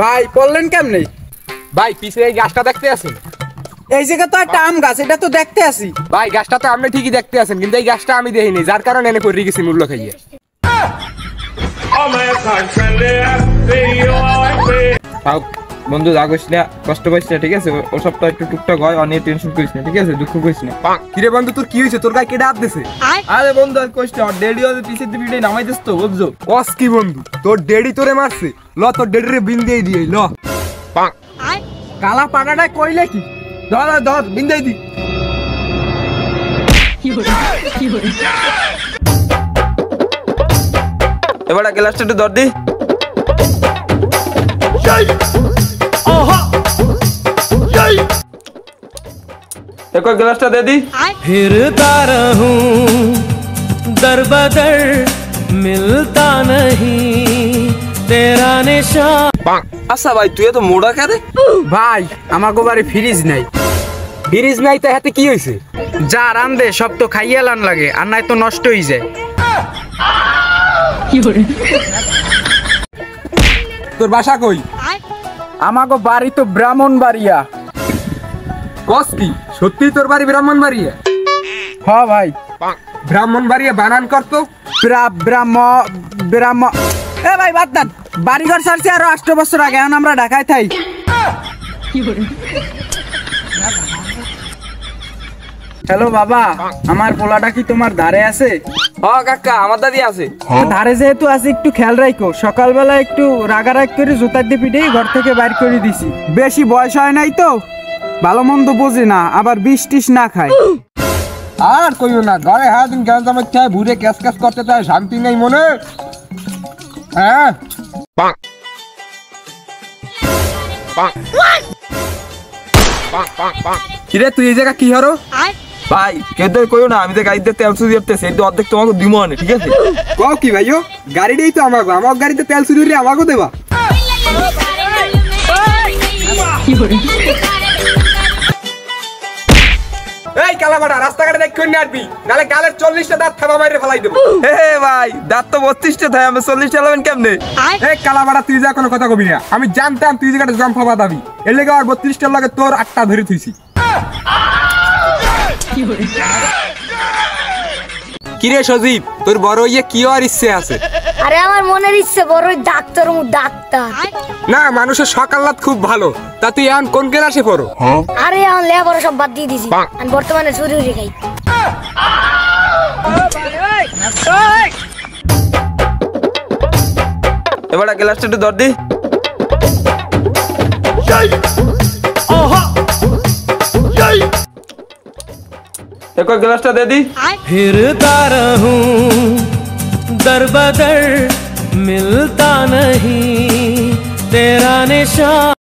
ভাই পড়লেন কেমনে? ভাই পিছে এই গাছটা দেখতে আছেন? এই জায়গা তো একটা আম গাছ, এটা তো দেখতে আসি। ভাই গাছটা তো আপনি ঠিকই দেখতে আছেন, কিন্তু এই গাছটা আমি দেখিনি, যার কারণে এনে পড়ে গেছি মূল্য খাইয়ে। বন্ধু রাগিস না, কষ্ট পাইস না, ঠিক আছে? ও সবটা একটু টুকটাক হয়, অনেক টেনশন করিস না, ঠিক আছে? দুঃখ করিস না। কিরে বন্ধু তোর কি হয়েছে? তোর গায়ে কেটে হাত দিছে? আরে বন্ধু আর কষ্ট, ডেডি ওদের পিছের দিকে নামাই দিস তো, বুঝছো? কস কি বন্ধু, তোর ডেডি তোরে মারছে? ল তোর ডেডিরে বিন দিয়ে দিয়ে ল। কালা পাটাটা কইলে কি? ধর ধর বিন্দাই দি। এবার গ্লাসটা একটু ধর দি। एक और गिलास दे दी। फिरता रहूं दर बदर मिलता नहीं तेरा निशान। আচ্ছা ভাই তুই তো মোড়া কে রে? ভাই আমাগো বাড়ি ফ্রিজ নাই। ফ্রিজ নাই তো হাতে কি হয়েছে? যা রান্দে সব তো খাইয়া লান লাগে, আর নাই তো নষ্ট হয়ে যায়। তোর বাসা কই? আমাগো বাড়ি তো ব্রাহ্মণবাড়িয়া। কস কি সত্যি তোর বাড়ি ব্রাহ্মণবাড়িয়া? হ ভাই। ব্রাহ্মণবাড়িয়া বানান করতো? ব্রাহ্ম এ ভাই বাদ দেন, বাড়িঘর ছাড়ছি আরো 8 বছর আগে, এখন আমরা ঢাকায় থাই। হ্যালো বাবা, আমার পোলাটা কি তোমার ধারে আছে? হ্যাঁ কাকা আমার দাদি আছে। ধারে যেহেতু আছে একটু খেয়াল রাখো, সকালবেলা একটু রাগারাগ করে জুতার দিয়ে পিটেই ঘর থেকে বাইর করে দিছি। বেশি বয়স হয় নাই তো, ভালো মন্দ বোঝে না, আবার বিষ টিস না খায়। আর কইও না, ঘরে হাজিন গান জামাই চায় ভুরে ক্যাস ক্যাস করতে চায়, শান্তি নেই মনে। হ্যাঁ কিরে তুই এই জায়গা কি হরো? ভাই কেউ তো কইও না, আমি তো গাড়িতে তেল চুরি করতেছি, এই তো অর্ধেক তোমাকে দিব না, ঠিক আছে? কও কি ভাইও, গাড়িটাই তো আমাকে, আমার গাড়িতে তেল চুরি হলে আমাকেও দেবা? এই কালামাটা রাস্তাঘাটে দেখ কই নারবি, নালে গালের 40টা দাঁত থাবা মাইরে ফেলাই দেব। হে ভাই দাঁত তো 32টা থাকে, আমি 40 চালাবেন কেমনে? এই কালামাটা তুই যা কোনো কথা কবি না, আমি জানতাম তুই জায়গাটা জম ফাবা দাবি, এর লেগে আর 32টার লাগে তোর 8টা ধরে থুইছি। কিরে সজীব, তোর বড় ইয়ে কি আর ইচ্ছে আছে? আরে আমার মনের ইচ্ছে বড়ই ডাক্তার ডাক্তার। না মানুষের সকালাত খুব ভালো, তা তুই এখন কোন ক্লাসে পড়ো? আরে এখন লেখাপড়া সব বাদ দিয়ে দিছি, আমি বর্তমানে চুরি উড়ে খাই। এবার গ্লাসটা একটু ধর দি। एक और गिलास दे दी। फिरता रहूं दर बदर मिलता नहीं तेरा निशान।